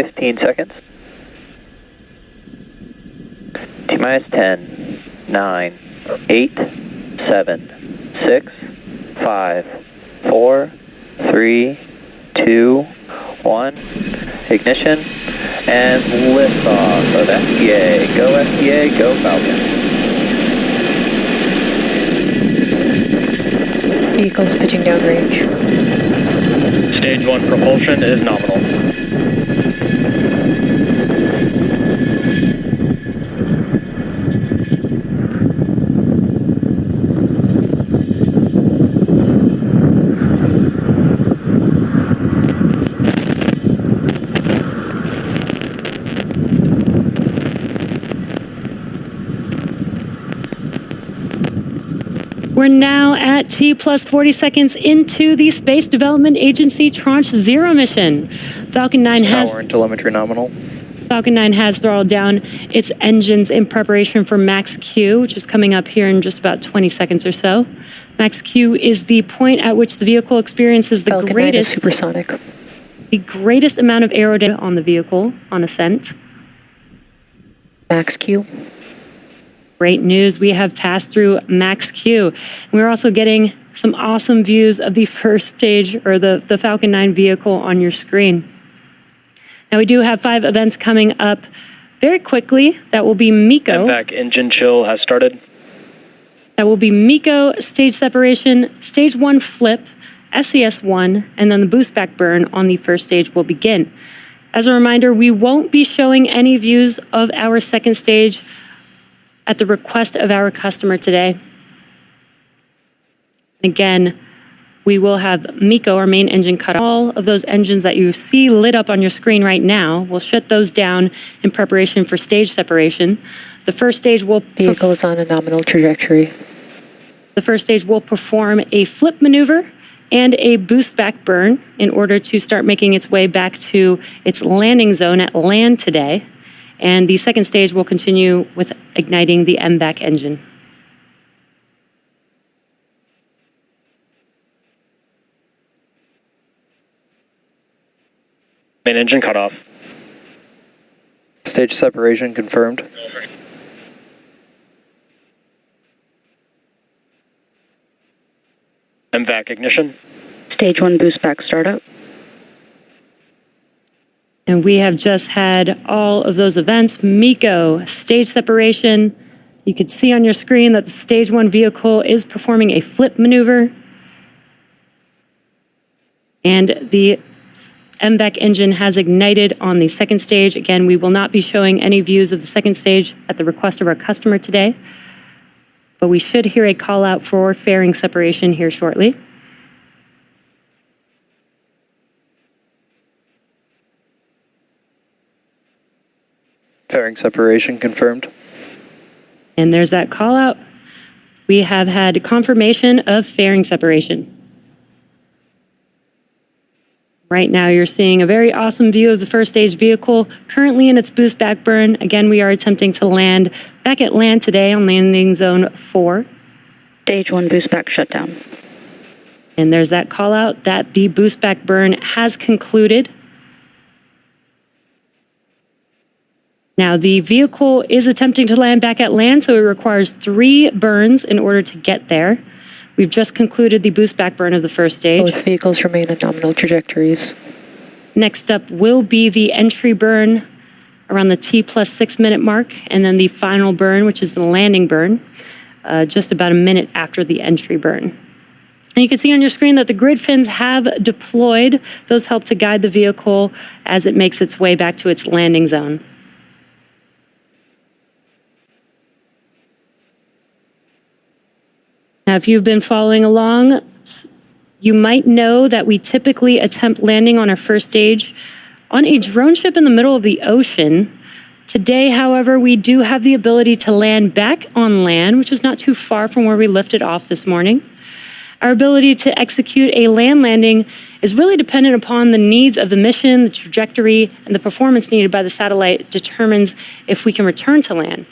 15 seconds. T-minus 10, 9, 8, 7, 6, 5, 4, 3, 2, 1. Ignition and liftoff of SDA. Go SDA, go Falcon. Vehicles pitching downrange. Stage 1 propulsion is nominal. We're now at T plus 40 seconds into the Space Development Agency Tranche 0 mission. Falcon 9 has... Power and telemetry nominal. Falcon 9 has throttled down its engines in preparation for Max Q, which is coming up here in just about 20 seconds or so. Max Q is the point at which the vehicle experiences the Falcon 9 is supersonic. The greatest amount of aerodynamic on the vehicle on ascent. Max Q. Great news, we have passed through Max Q. We're also getting some awesome views of the first stage, or the Falcon 9 vehicle on your screen. Now we do have 5 events coming up very quickly. That will be MECO. MVAC engine chill has started. That will be MECO, stage separation, stage 1 flip, SES1, and then the boost back burn on the first stage will begin. As a reminder, we won't be showing any views of our second stage at the request of our customer today. Again, we will have MECO, our main engine, cut off. All of those engines that you see lit up on your screen right now, we'll shut those down in preparation for stage separation. The first stage will... Vehicle is on a nominal trajectory. The first stage will perform a flip maneuver and a boost back burn in order to start making its way back to its landing zone at land today. And the second stage will continue with igniting the MVAC engine. Main engine cut off. Stage separation confirmed. MVAC ignition. Stage 1 boost back startup. And we have just had all of those events. MECO, stage separation. You can see on your screen that the stage 1 vehicle is performing a flip maneuver. And the MVAC engine has ignited on the second stage. Again, we will not be showing any views of the second stage at the request of our customer today, but we should hear a call out for fairing separation here shortly. Fairing separation confirmed. And there's that call out. We have had confirmation of fairing separation. Right now you're seeing a very awesome view of the first stage vehicle currently in its boost back burn. Again, we are attempting to land back at land today on landing zone 4. Stage 1 boost back shutdown. And there's that call out that the boost back burn has concluded. Now, the vehicle is attempting to land back at land, so it requires 3 burns in order to get there. We've just concluded the boost back burn of the first stage. Both vehicles remain at nominal trajectories. Next up will be the entry burn around the T plus 6 minute mark, and then the final burn, which is the landing burn, just about a minute after the entry burn. And you can see on your screen that the grid fins have deployed. Those help to guide the vehicle as it makes its way back to its landing zone. Now, if you've been following along, you might know that we typically attempt landing on our first stage on a drone ship in the middle of the ocean. Today, however, we do have the ability to land back on land, which is not too far from where we lifted off this morning. Our ability to execute a land landing is really dependent upon the needs of the mission, the trajectory, and the performance needed by the satellite determines if we can return to land.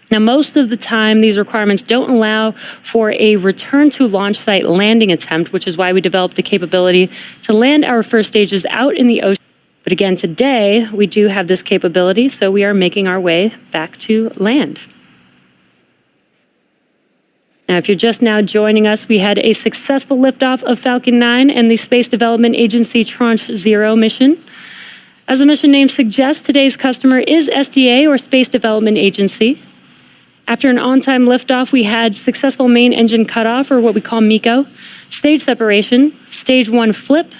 Now, most of the time, these requirements don't allow for a return to launch site landing attempt, which is why we developed the capability to land our first stages out in the ocean. But again, today we do have this capability, so we are making our way back to land. Now, if you're just now joining us, we had a successful liftoff of Falcon 9 and the Space Development Agency Tranche 0 mission. As the mission name suggests, today's customer is SDA, or Space Development Agency. After an on-time liftoff, we had successful main engine cutoff, or what we call MECO, stage separation, stage 1 flip,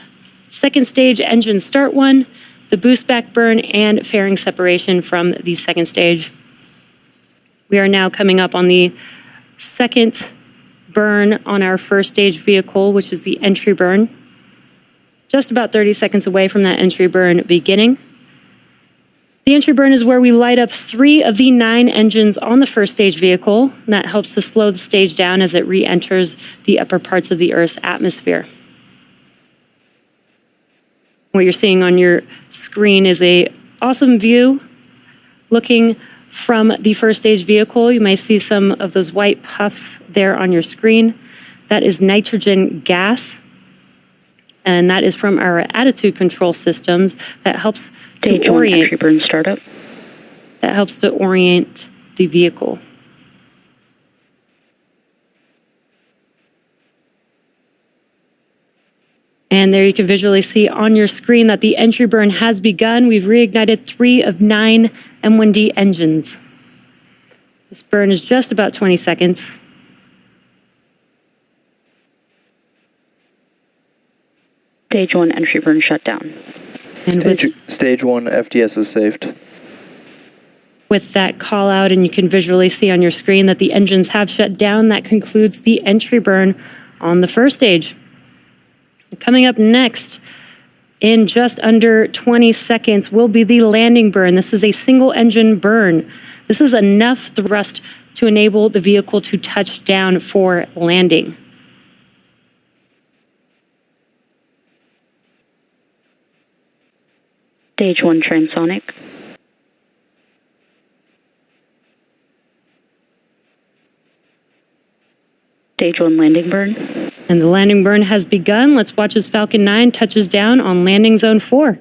second stage engine start 1, the boost back burn, and fairing separation from the second stage. We are now coming up on the second burn on our first stage vehicle, which is the entry burn. Just about 30 seconds away from that entry burn beginning. The entry burn is where we light up 3 of the 9 engines on the first stage vehicle, and that helps to slow the stage down as it re-enters the upper parts of the Earth's atmosphere. What you're seeing on your screen is an awesome view looking from the first stage vehicle. You may see some of those white puffs there on your screen. That is nitrogen gas, and that is from our attitude control systems that helps to orient. Entry burn startup. That helps to orient the vehicle. And there you can visually see on your screen that the entry burn has begun. We've reignited 3 of 9 M1D engines. This burn is just about 20 seconds. Stage 1 entry burn shutdown. And Stage 1 FDS is saved. with that call out, and you can visually see on your screen that the engines have shut down, that concludes the entry burn on the first stage. Coming up next, in just under 20 seconds, will be the landing burn. This is a single engine burn. This is enough thrust to enable the vehicle to touch down for landing. Stage 1 transonic. Stage 1 landing burn. And the landing burn has begun. Let's watch as Falcon 9 touches down on landing zone 4.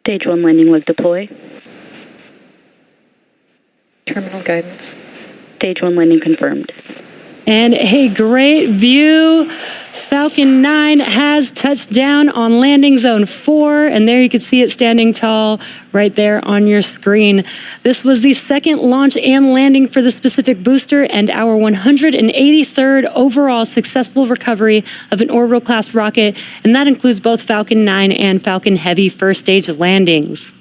Stage 1 landing leg deploy. Terminal guidance. Stage 1 landing confirmed. And a great view. Falcon 9 has touched down on landing zone 4, and there you can see it standing tall right there on your screen. This was the second launch and landing for the specific booster and our 183rd overall successful recovery of an orbital class rocket, and that includes both Falcon 9 and Falcon Heavy first stage landings.